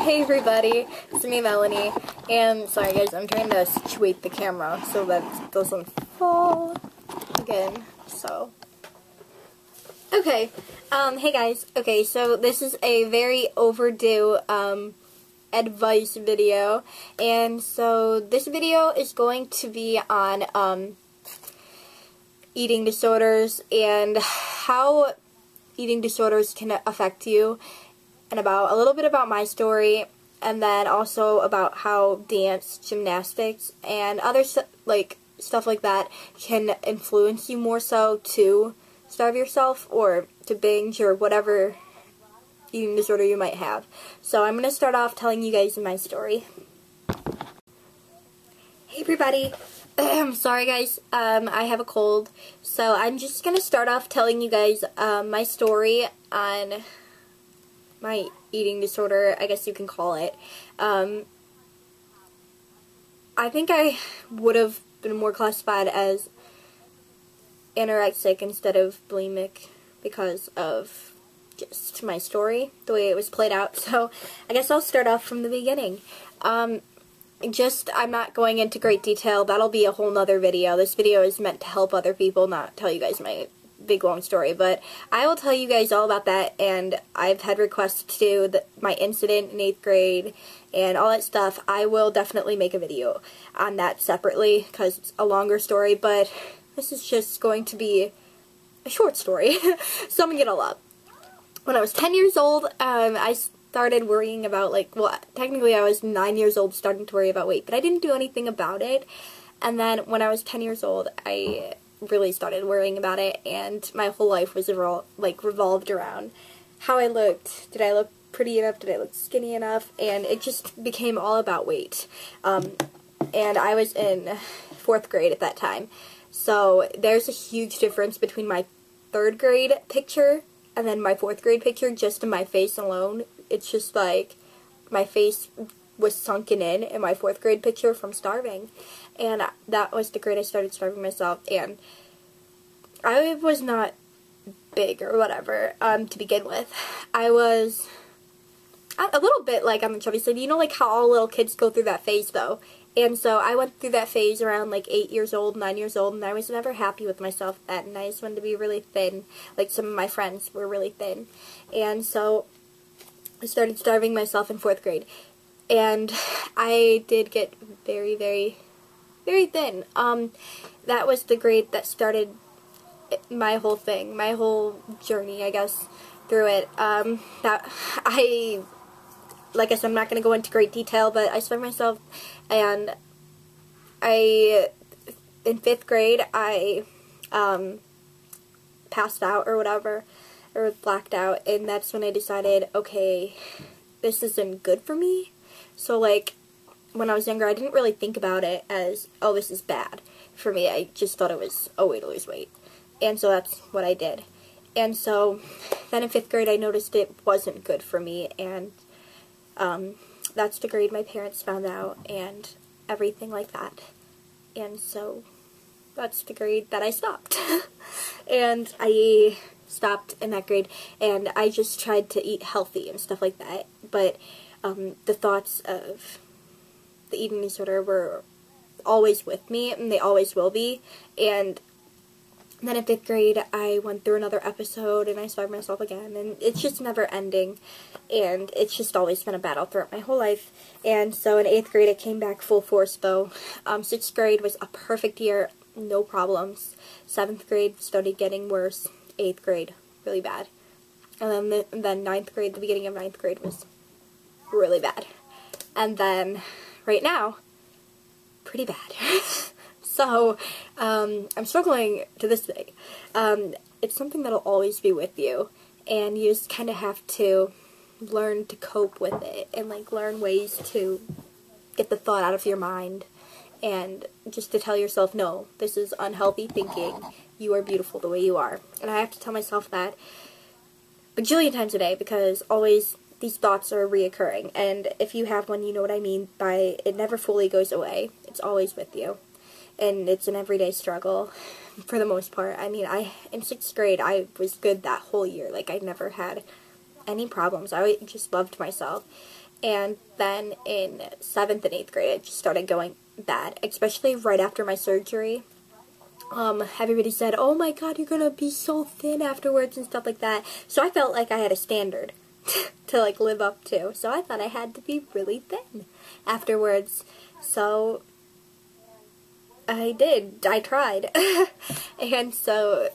Hey everybody, it's me Melanie, and sorry guys, I'm trying to situate the camera so that it doesn't fall again, so. Okay, hey guys, okay, so this is a very overdue, advice video, and so this video is going to be on, eating disorders and how eating disorders can affect you, and a little bit about my story, and then also about how dance, gymnastics, and other stuff like that can influence you more so to starve yourself or to binge or whatever eating disorder you might have. So I'm going to start off telling you guys my story. Hey everybody. Sorry guys, I have a cold, so I'm just going to start off telling you guys my story on my eating disorder, I guess you can call it. I think I would have been more classified as anorexic instead of bulimic because of just my story, the way it was played out. So I guess I'll start off from the beginning. I'm not going into great detail. That'll be a whole nother video. This video is meant to help other people, not tell you guys my big long story, but I will tell you guys all about that, and I've had requests to do my incident in 8th grade and all that stuff. I will definitely make a video on that separately because it's a longer story, but this is just going to be a short story. So I'm gonna get all up. When I was 10 years old, I started worrying about, technically I was 9 years old starting to worry about weight, but I didn't do anything about it. And then when I was 10 years old, I really started worrying about it, and my whole life was revolved around how I looked. Did I look pretty enough? Did I look skinny enough? And it just became all about weight. And I was in 4th grade at that time. So there's a huge difference between my 3rd grade picture and then my 4th grade picture just in my face alone. It's just like my face was sunken in my 4th grade picture from starving. And that was the grade I started starving myself, and I was not big or whatever, to begin with. I was a little bit on the chubby side, you know, how all little kids go through that phase though. And so I went through that phase around 8 years old, 9 years old, and I was never happy with myself then, and I just wanted to be really thin, like some of my friends were really thin. And so I started starving myself in 4th grade. And I did get very, very, very thin. That was the grade that started my whole thing, my whole journey, I guess, through it. Like I said, I'm not going to go into great detail, but I starved myself, and in 5th grade, I passed out or whatever, or blacked out, and that's when I decided, okay, this isn't good for me. So, when I was younger, I didn't really think about it as, oh, this is bad for me. I just thought it was a way to lose weight. And so that's what I did. And so then in 5th grade, I noticed it wasn't good for me, and that's the grade my parents found out and everything like that. And so that's the grade that I stopped. And I stopped in that grade, and I just tried to eat healthy and stuff like that. But the thoughts of the eating disorder were always with me, and they always will be. And then in 5th grade, I went through another episode, and I starved myself again, and it's just never ending, and it's just always been a battle throughout my whole life. And so in 8th grade, it came back full force, though. 6th grade was a perfect year, no problems. 7th grade started getting worse. 8th grade, really bad. And then 9th grade, the beginning of 9th grade was really bad. And then, right now, pretty bad. So, I'm struggling to this day. It's something that'll always be with you, and you just kind of have to learn to cope with it, and, learn ways to get the thought out of your mind, and just to tell yourself, no, this is unhealthy thinking. You are beautiful the way you are. And I have to tell myself that bajillion times a day, because always these thoughts are reoccurring, and if you have one, you know what I mean by it never fully goes away. It's always with you, and it's an everyday struggle for the most part. I mean, in 6th grade, I was good that whole year. I never had any problems. I just loved myself, And then in 7th and 8th grade, it just started going bad, especially right after my surgery. Everybody said, oh my god, you're gonna be so thin afterwards and stuff like that. So I felt like I had a standard to like live up to. So I thought I had to be really thin afterwards. So I did. I tried. And so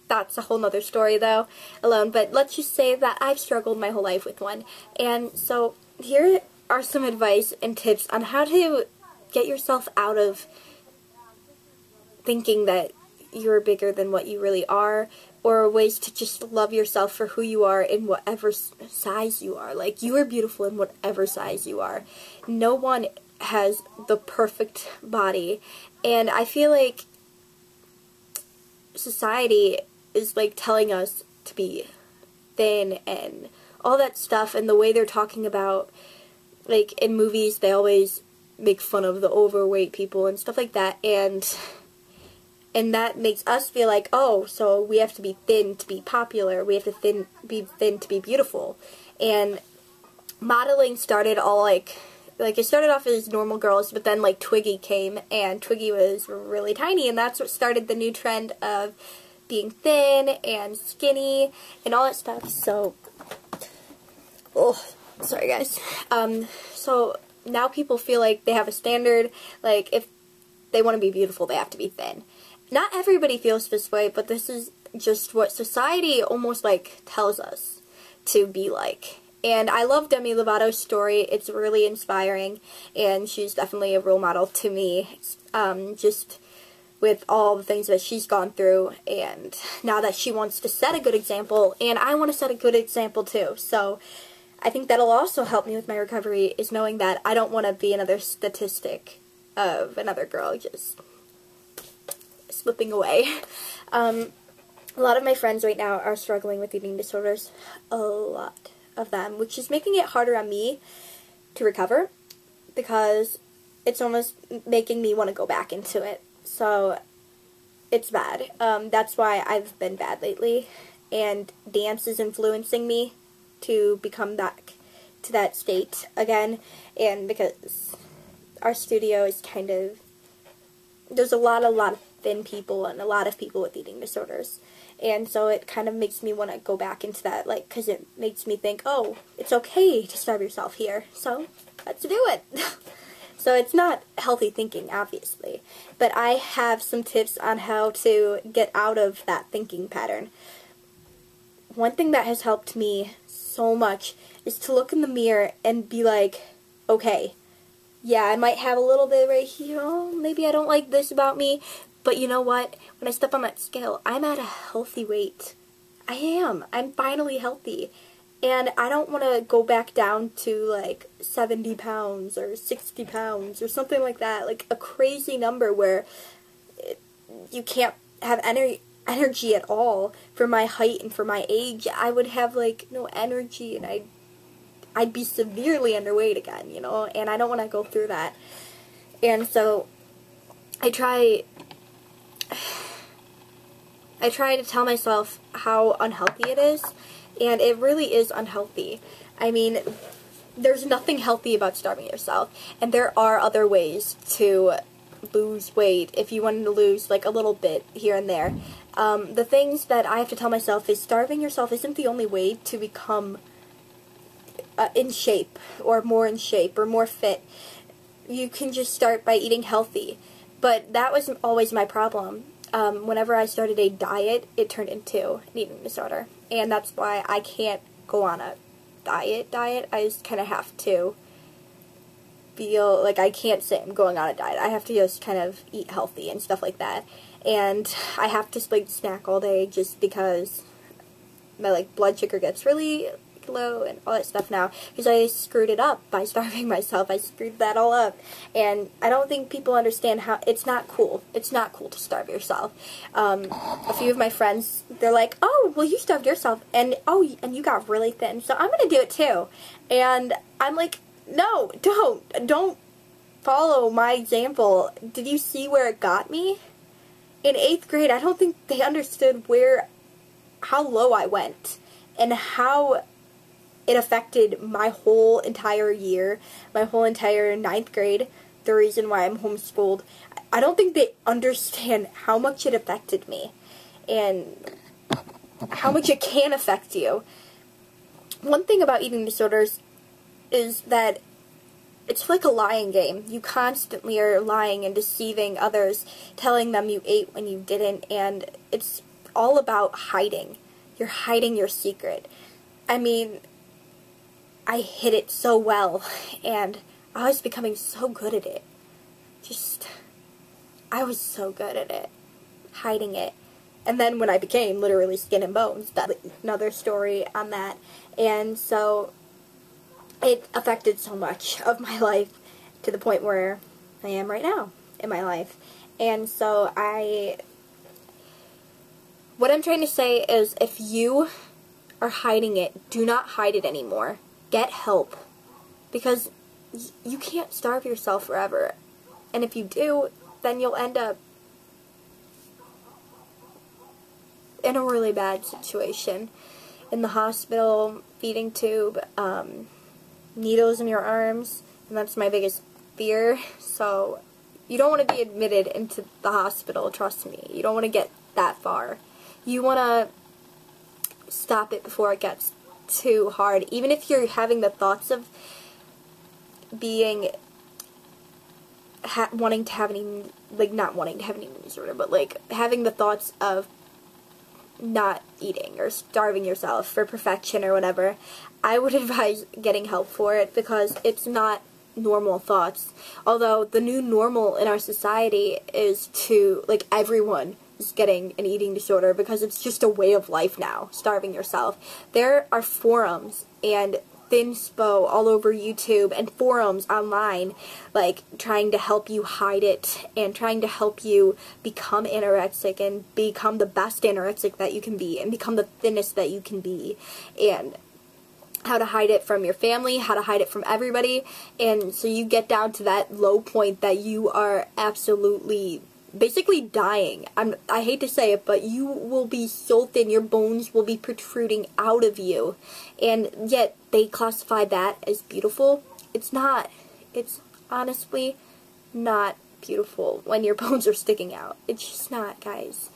that's a whole nother story though, alone. But let's just say that I've struggled my whole life with one. And so here are some advice and tips on how to get yourself out of thinking that you're bigger than what you really are, or ways to just love yourself for who you are in whatever size you are. Like, you are beautiful in whatever size you are. No one has the perfect body, and I feel like society is like telling us to be thin and all that stuff, and the way they're talking about, like in movies, they always make fun of the overweight people and stuff like that, and that makes us feel like, oh, so we have to be thin to be popular, we have to be thin to be beautiful. And modeling started all like it started off as normal girls, but then like Twiggy came, and Twiggy was really tiny, and that's what started the new trend of being thin and skinny and all that stuff. So, oh, sorry guys. So now people feel like they have a standard, like if they want to be beautiful, they have to be thin. Not everybody feels this way, but this is just what society almost like tells us to be like. And I love Demi Lovato's story. It's really inspiring, and she's definitely a role model to me, just with all the things that she's gone through, and now that she wants to set a good example, and I want to set a good example too. So I think that'll also help me with my recovery, is knowing that I don't want to be another statistic of another girl just slipping away. A lot of my friends right now are struggling with eating disorders. A lot of them, which is making it harder on me to recover, because it's almost making me want to go back into it. So it's bad. That's why I've been bad lately, and dance is influencing me to become back to that state again. And because our studio is kind of, there's a lot of thin people and a lot of people with eating disorders, and so it kind of makes me want to go back into that, like, because it makes me think, oh, it's okay to starve yourself here, so let's do it. So it's not healthy thinking, obviously, but I have some tips on how to get out of that thinking pattern. One thing that has helped me so much is to look in the mirror and be like, okay, yeah, I might have a little bit right here, oh, maybe I don't like this about me, but you know what? When I step on that scale, I'm at a healthy weight. I am. I'm finally healthy. And I don't want to go back down to like 70 pounds or 60 pounds or something like that. Like a crazy number where you can't have energy at all for my height and for my age. I would have like no energy, and I'd be severely underweight again, you know, and I don't want to go through that. And so I try to tell myself how unhealthy it is, and it really is unhealthy. I mean, there's nothing healthy about starving yourself, and there are other ways to lose weight if you wanted to lose like a little bit here and there. The things that I have to tell myself is starving yourself isn't the only way to become in shape, or more in shape, or more fit. You can just start by eating healthy. But that wasn't always my problem. Whenever I started a diet, it turned into an eating disorder. And that's why I can't go on a diet. I just kind of have to feel like I can't say I'm going on a diet. I have to just kind of eat healthy and stuff like that. And I have to like snack all day just because my like blood sugar gets really low and all that stuff now, because I screwed it up by starving myself. I screwed that all up, and I don't think people understand how it's not cool. It's not cool to starve yourself. A few of my friends, they're like, oh, well, you starved yourself, and and you got really thin, so I'm gonna do it too. And I'm like, no, don't follow my example. Did you see where it got me? In 8th grade, I don't think they understood how low I went, and how it affected my whole entire year, my whole entire 9th grade, the reason why I'm homeschooled. I don't think they understand how much it affected me and how much it can affect you. One thing about eating disorders is that it's like a lying game. You constantly are lying and deceiving others, telling them you ate when you didn't, and it's all about hiding. You're hiding your secret. I mean, I hid it so well, and I was becoming so good at it. I was so good at it, hiding it. And then when I became literally skin and bones, that's another story on that. And so it affected so much of my life to the point where I am right now in my life. And so what I'm trying to say is, if you are hiding it, do not hide it anymore. Get help. Because you can't starve yourself forever. And if you do, then you'll end up in a really bad situation. In the hospital, feeding tube, needles in your arms, and that's my biggest fear. So you don't want to be admitted into the hospital, trust me. You don't want to get that far. You want to stop it before it gets too hard. Even if you're having the thoughts of being wanting to have an not wanting to have an eating disorder, but like having the thoughts of not eating or starving yourself for perfection or whatever, I would advise getting help for it, because it's not normal thoughts. Although the new normal in our society is to, like, everyone is getting an eating disorder because it's just a way of life now, starving yourself. There are forums and thinspo all over YouTube and forums online, like, trying to help you hide it and trying to help you become anorexic and become the best anorexic that you can be and become the thinnest that you can be, and how to hide it from your family, how to hide it from everybody. And so you get down to that low point that you are absolutely basically dying. I hate to say it, but you will be so thin, your bones will be protruding out of you, and yet they classify that as beautiful. It's not. It's honestly not beautiful when your bones are sticking out. It's just not, guys.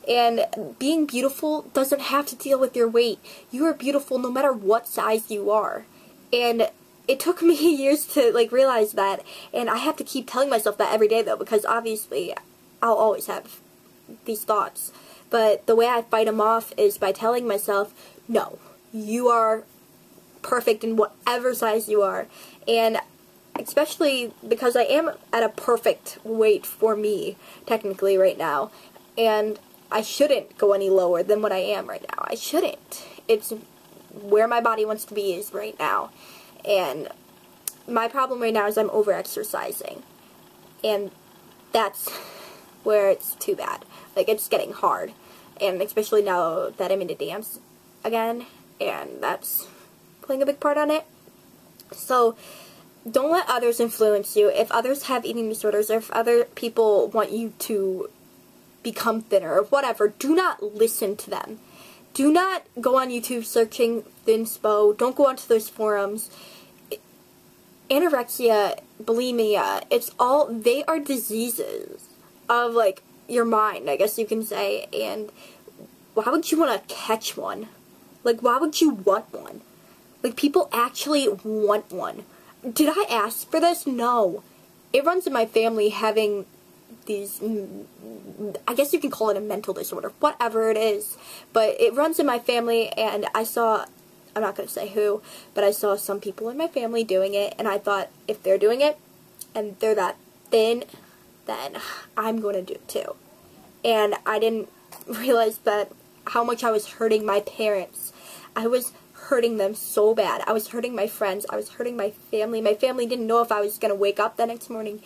And being beautiful doesn't have to deal with your weight. You are beautiful no matter what size you are. And it took me years to, like, realize that, and I have to keep telling myself that every day, though, because obviously I'll always have these thoughts. But the way I fight them off is by telling myself, no, you are perfect in whatever size you are. And especially because I am at a perfect weight for me, technically, right now. And I shouldn't go any lower than what I am right now. I shouldn't. It's where my body wants to be is right now. And my problem right now is I'm over-exercising. And that's where it's too bad. Like, it's getting hard. And especially now that I'm into dance again. And that's playing a big part on it. So don't let others influence you. If others have eating disorders, or if other people want you to become thinner or whatever, do not listen to them. Do not go on YouTube searching thinspo. Don't go onto those forums. Anorexia, bulimia, they are diseases of, like, your mind, I guess you can say. And why would you want to catch one? Like, why would you want one? Like, people actually want one. Did I ask for this? No. It runs in my family, having these, I guess you can call it a mental disorder, whatever it is, but it runs in my family. And I saw, I'm not going to say who, but I saw some people in my family doing it, and I thought, if they're doing it, and they're that thin, then I'm going to do it too. And I didn't realize that how much I was hurting my parents. I was hurting them so bad. I was hurting my friends. I was hurting my family. My family didn't know if I was going to wake up the next morning.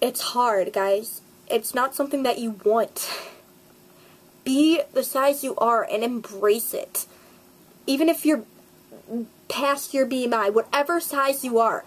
It's hard, guys. It's not something that you want. Be the size you are and embrace it. Even if you're past your BMI, whatever size you are,